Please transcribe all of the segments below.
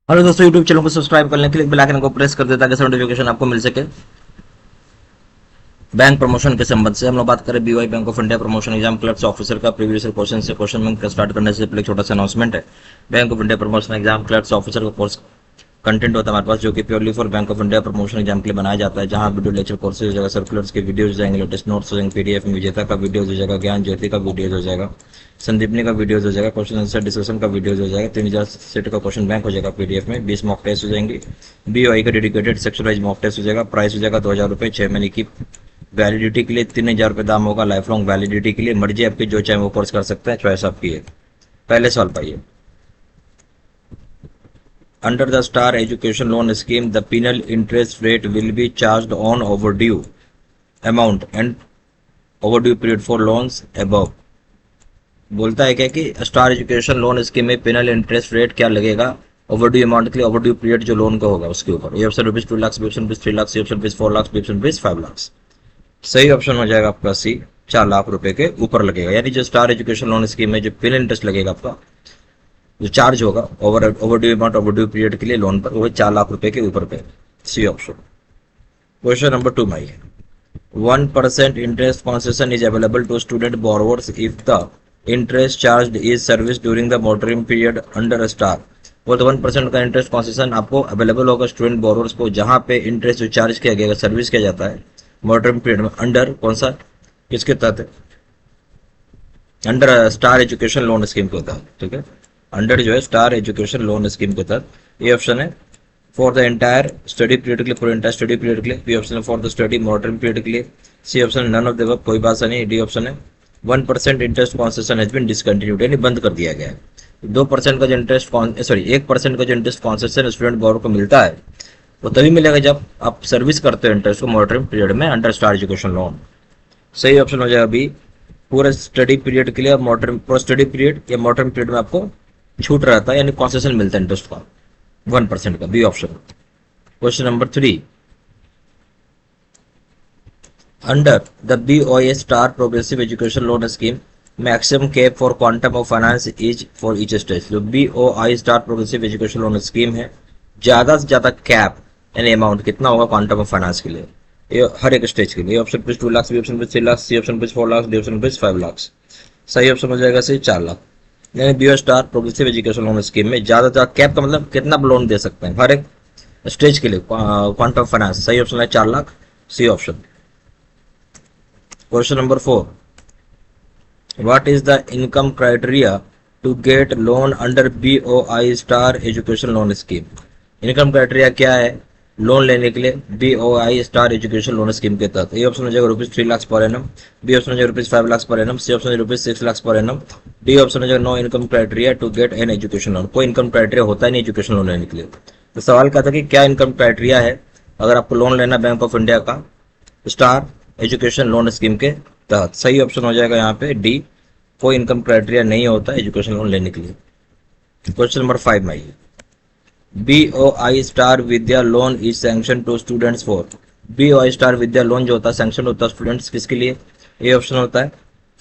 Hello दोस्तों, YouTube channel को subscribe करने के लिए बेल आइकन को प्रेस कर दे ताकि सब नोटिफिकेशन आपको मिल सके। बैंक प्रमोशन के संबंध से हम लोग बात करें। BOI bank of India promotion exam clerks officer का प्रीवियस क्वेश्चन से क्वेश्चन बैंक स्टार्ट करने से पहले एक छोटा सा अनाउंसमेंट है। Bank of India promotion exam clerks officer का कोर्स कंटेंट होता है हमारे पास, जो कि purely for bank of India promotion exam के लिए बनाया जाता है, जहां वीडियो लेक्चर कोर्सेज हो जाएगा, सर्कुलर्स के वीडियोज हो जाएंगे, लेटेस्ट नोट्स हो जाएंगे, पीडीएफ में विजेता का वीडियोज हो जाएगा, ज्ञान ज्योति का वीडियोज हो जाएगा, संदीपनी का वीडियोज हो जाएगा, क्वेश्चन आंसर डिस्कशन का वीडियोज हो जाएगा, 3000 सेट का क्वेश्चन बैंक हो जाएगा पीडीएफ में, 20 मॉक टेस्ट हो जाएंगे, बीओआई का dedicated section wise mock test हो जाएगा। प्राइस हो जाएगा 2000 रुपये, 6 महीने की वैलिडिटी के लिए 3000 रुपये दाम होगा। लाइफ लॉन्ग वैलिडिटी के लिए मर्जी आपकी, जो चाहे वो कोर्स कर सकते हैं, चॉइस आपकी है। पहले सवाल पाइए। Under the Star Education Loan Scheme, the penal interest rate will be charged on overdue amount and overdue period for loans above। बोलता है क्या कि स्टार एजुकेशन लोन स्कीम में पेनल इंटरेस्ट रेट क्या लगेगा ओवरड्यू अमाउंट के लिए, overdue period जो लोन का होगा उसके ऊपर। ये option rupees 2 lakh, B option rupees 3 lakh, C option rupees 4 lakh, B option rupees 5 lakh. सही ऑप्शन हो जाएगा आपका सी, 4 लाख रुपए के ऊपर लगेगा। यानी जो स्टार एजुकेशन लोन स्कीम में जो पेनल इंटरेस्ट लगेगा आपका, जो चार्ज होगा ओवरड्यू अमाउंट ओवरड्यू पीरियड के लिए लोन पर, वो 4 लाख रुपए के ऊपर पे। C option. क्वेश्चन नंबर 2 माई 1% interest concession is available to student borrowers if the interest charged is service during the moratorium period under a star। वो तो 1% का इंटरेस्ट कॉन्सेशन आपको अवेलेबल होगा स्टूडेंट बोरोवर्स को, जहां पे इंटरेस्ट जो चार्ज किया गया सर्विस किया जाता है मोरेटोरियम पीरियड में, अंडर कौन सा, किसके तहत, under star education loan scheme के तहत। ठीक है, अंडर जो है स्टार एजुकेशन लोन स्कीम के तहत। ये ऑप्शन है for the entire study period के लिए, पूरे एंटायर स्टडी पीरियड के लिए। बी ऑप्शन है for the study modern period के लिए। C option none of the above, कोई बात नहीं। डी ऑप्शन है 1% interest concession has been discontinued, यानी बंद कर दिया गया है। 2% का जो इंटरेस्ट 1% का जो इंटरेस्ट कॉन्सेशन स्टूडेंट बोरो को मिलता है, वो तभी मिलेगा जब आप सर्विस करते हो इंटरेस्ट को मॉडर्न पीरियड में अंडर स्टार एजुकेशन लोन। सही ऑप्शन हो जाएगा बी, पूरे स्टडी पीरियड के लिए मॉडर्न, पूरा स्टडी पीरियड या मॉडर्न पीरियड में आपको छूट रहता है, यानी कॉन्सेशन मिलता है इंटरेस्ट का 1% का। B option. Question number 3, under the BOA star progressive education loan scheme maximum cap for quantum of finance is for each stage. जो BOI star progressive education loan scheme है, ज्यादा से ज्यादा कैप यानी अमाउंट कितना होगा क्वांटम ऑफ फाइनेंस के लिए, ये हर एक स्टेज के लिए। ऑप्शन पे 2 लाख, बी ऑप्शन पे 3 लाख, सी ऑप्शन पे 4 लाख, डी ऑप्शन पे 5 लाख। सही ऑप्शन हो जाएगा सही 4 लाख। यानी BO star progressive education loan scheme में ज्यादा से ज्यादा कैप का मतलब कितना लोन दे सकते हैं हर एक स्टेज के लिए क्वांटम फाइनेंस। सही ऑप्शन है 4 lakh, C option. Question number 4, what is the income criteria to get loan under BOI star education loan scheme. Income criteria क्या है लोन लेने के लिए BOI star education loan scheme के तहत। ए ऑप्शन हो जाएगा rupees 3 lakh per annum, B option हो जाएगा rupees 5 lakh per annum, C option rupees 6 lakh per annum, D option हो जाएगा no income criteria to get an education loan. कोई इनकम क्राइटेरिया होता ही नहीं एजुकेशन लोन लेने के लिए। तो सवाल क्या था कि क्या इनकम क्राइटेरिया है अगर आपको लोन लेना बैंक ऑफ इंडिया का स्टार एजुकेशन लोन स्कीम के तहत। सही ऑप्शन हो जाएगा यहाँ पे डी, कोई इनकम क्राइटेरिया नहीं होता एजुकेशन लोन लेने के लिए। क्वेश्चन नंबर 5 में आइए, BOI star Vidya loan is sanction to students for. BOI star Vidya loan जो होता है सैंक्शन होता है स्टूडेंट्स किसके लिए। ये ऑप्शन होता है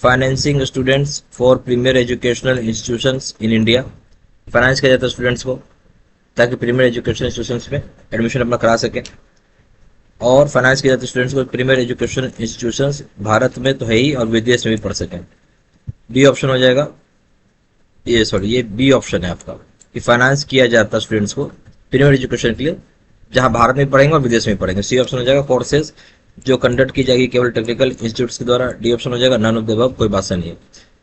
financing students for premier educational institutions in India, finance किया जाता है स्टूडेंट्स को ताकि प्रीमियर एजुकेशनल इंस्टीट्यूशंस में एडमिशन अपना करा सके, और फाइनेंस किया जाता है स्टूडेंट्स को प्रीमियर एजुकेशन इंस्टीट्यूशंस भारत में तो है ही और विदेश में भी पढ़ सकें। बी ऑप्शन हो जाएगा, ये बी ऑप्शन है आपका कि फाइनेंस किया जाता है स्टूडेंट्स को प्रीमियर एजुकेशन के लिए जहां भारत में पढ़ेंगे और विदेश में पढ़ेंगे। सी ऑप्शन हो जाएगा कोर्सेज जो कंडक्ट की जाएगी केवल टेक्निकल इंस्टीट्यूट्स के द्वारा। डी ऑप्शन हो जाएगा नन ऑफ द अबव, कोई बात नहीं है।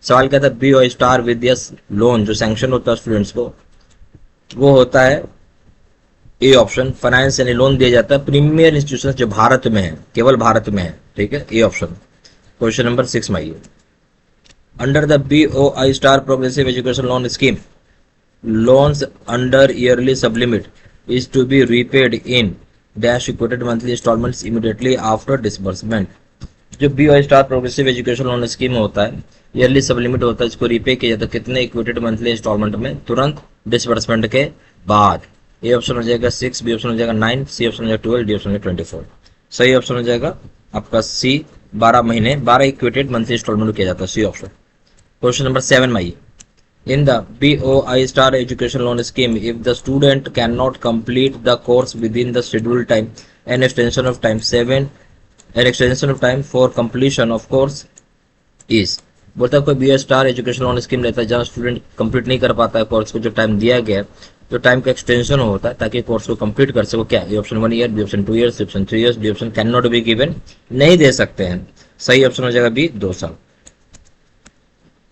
सवाल क्या था, बीओआई स्टार विद्या लोन जो सैंक्शन होता है स्टूडेंट्स को, वो होता है ए ऑप्शन फाइनेंस यानी लोन दिया जाता है प्रीमियर इंस्टीट्यूशन जो भारत में है, केवल भारत में है। ठीक है, ए ऑप्शन। क्वेश्चन नंबर 6 में आइए, under the BOI star progressive education loan scheme loans under yearly sublimit is to be repaid in dash equated monthly installments immediately after disbursement। जो BOI star progressive education loan scheme होता है yearly सबलिमिट होता है, इसको repay किया जाता है कितने इक्वेटेड मंथली इंस्टॉलमेंट में, तुरंत डिसबर्समेंट के बाद। ए ऑप्शन हो जाएगा 6, बी ऑप्शन हो जाएगा 9, सी ऑप्शन हो जाएगा 12, डी ऑप्शन हो जाएगा 24। सही ऑप्शन हो जाएगा आपका सी, 12 महीने 12 इक्वेटेड मंथली इंस्टॉलमेंट किया जाता है। सी ऑप्शन। क्वेश्चन नंबर 7 में आइए, In the BOI Star Education Loan Scheme, if the student cannot complete the course within the scheduled time, an extension of time for completion of course is, बोलता है कोई B star education loan scheme लेता है जहाँ student complete नहीं कर पाता है कोर्स को, जो टाइम दिया गया तो टाइम का एक्सटेंशन होता है ताकि कोर्स को कंप्लीट कर सको। क्या? Option 1 year, B option 2 years, option 3 years, D option can not be given, नहीं दे सकते हैं। सही ऑप्शन हो जाएगा बी, 2 साल।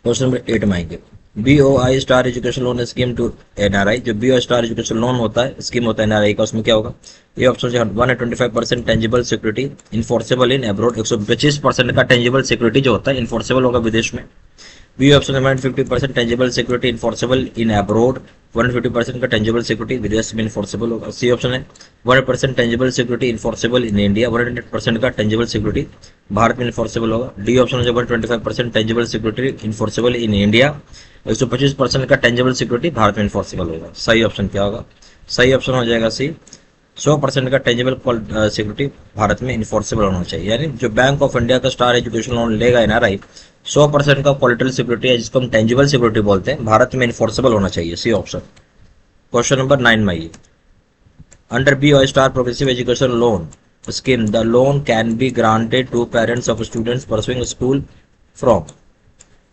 क्वेश्चन नंबर 8 में आएंगे, BOI star education loan scheme to NRI। जो BOI स्टार एजुकेशन लोन होता है, स्कीम होता है NRI का, उसमें क्या होगा? ये option 125% tangible security enforceable in abroad, 125% का टेंजिबल सिक्योरिटी जो होता है इन्फोर्सेबल होगा विदेश में। B option 150% tangible security enforceable in abroad, 150% का टेंजिबल सिक्योरिटी विदेश में इन्फोर्सेबल होगा। सी ऑप्शन है 100% tangible security enforceable in India, 100% का टेंजिबल सिक्योरिटी भारत में इन्फोर्सेबल होगा। डी ऑप्शन है 125% tangible security enforceable in India, 125% का टेंजिबल सिक्योरिटी भारत में इन्फोर्सेबल होगा। सही ऑप्शन क्या होगा? सही ऑप्शन हो जाएगा सी, 100% का टेंजिबल सिक्योरिटी भारत में इन्फोर्सेबल होना चाहिए। यानी जो बैंक ऑफ इंडिया का स्टार एजुकेशन लोन लेगा NRI, 100% का कोलेटरल सिक्योरिटी है जिसको हम टेंजिबल सिक्योरिटी बोलते हैं, भारत में इन्फोर्सेबल होना चाहिए। सी ऑप्शन। क्वेश्चन नंबर 9 में ये, under BOI star progressive education loan scheme the loan can be granted to parents of students pursuing school from.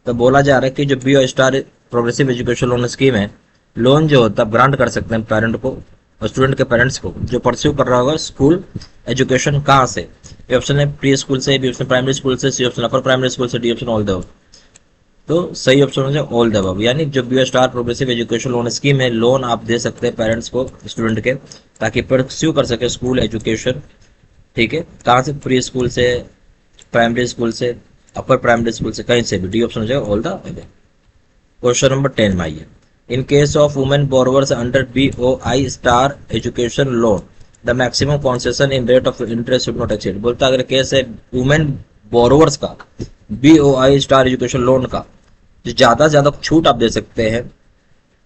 तो बोला जा रहा है कि जो BOI star progressive education loan scheme है, लोन जो होता है ग्रांट कर सकते हैं पेरेंट को और स्टूडेंट के पेरेंट्स को जो परस्यू कर रहा होगा स्कूल एजुकेशन। कहाँ से? ए ऑप्शन है प्री स्कूल से, बी ऑप्शन प्राइमरी स्कूल से, C option upper primary school से, D option all the above. तो सही ऑप्शन हो जाए ऑल द अबव। यानी जो BOI star progressive education loan scheme है, लोन आप दे सकते हैं पेरेंट्स को स्टूडेंट के ताकि परस्यू कर सके स्कूल एजुकेशन। ठीक है, कहाँ से? प्री स्कूल से, प्राइमरी स्कूल से, अपर प्राइमरी स्कूल से, कहीं से भी। डी ऑप्शन हो जाएगा all the above. Question number 10 में आइए, in case of women borrowers under BOI star education loan the maximum concession in rate of interest should not exceed. बोलता अगर केस है वुमेन बोरोवर्स का BOI स्टार एजुकेशन लोन का, जो ज्यादा से ज्यादा छूट आप दे सकते हैं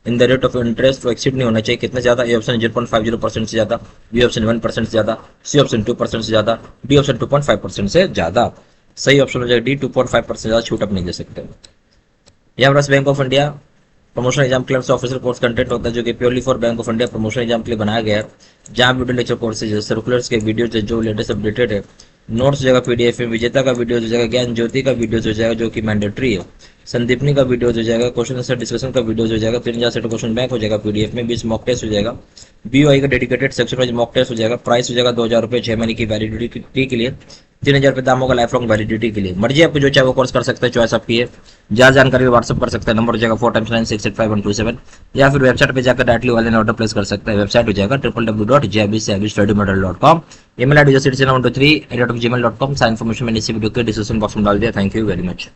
in the rate of interest तो एक्सीड नहीं होना चाहिए। कितना ज्यादा? ए ऑप्शन 0.50% से ज्यादा, बी ऑप्शन 1% से ज्यादा, सी ऑप्शन 2% से ज्यादा, डी ऑप्शन 2.5% से ज्यादा। सही ऑप्शन हो जाएगा डी, 2.5% से ज्यादा छूट आप नहीं दे सकते। यहाँ पर bank of India promotion exam club से ऑफिशियल कोर्स कंटेंट होता है जो कि purely for bank of India promotion exam के लिए बनाया गया है, जहाँ वीडियो लेक्चर कोर्सेज, सर्कुलर्स के वीडियो जो लेटेस्ट अपडेटेड है, नोट्स हो जाएगा PDF में, विजेता का वीडियो हो जाएगा, ज्ञान ज्योति का वीडियो हो जाएगा जो कि मैंडेटरी है, संदीपनी का वीडियो हो जाएगा, क्वेश्चन आंसर डिस्कशन का वीडियो हो जाएगा, 3000 सेट क्वेश्चन बैंक हो जाएगा PDF में, 20 मॉक टेस्ट हो जाएगा, BOI का dedicated section wise mock test हो जाएगा, प्राइस हो जाएगा 2000 रुपये 6 महीने की वैलिडिटी के लिए, 3000 रुपये दाम होगा लाइफ लॉन्ग वैलिडिटी के लिए। मर्जी आपको जो चाहे वो कोर्स कर सकते हैं, चॉइस आपकी है। ज्यादा जानकारी व्हाट्सअप कर सकते हैं, नंबर हो जाएगा 4x9685127, या फिर वेबसाइट पे जाकर डायरेक्टली वाले ऑर्डर प्लेस कर सकते हैं। वेबसाइट हो जाएगा www.jbstudymetal.com। Email ID citizen123@gmail.com। सारी इन्फॉर्मेशन मैंने इसी वीडियो के डिस्क्रिप्शन बॉक्स में डाल दिया। Thank you very much.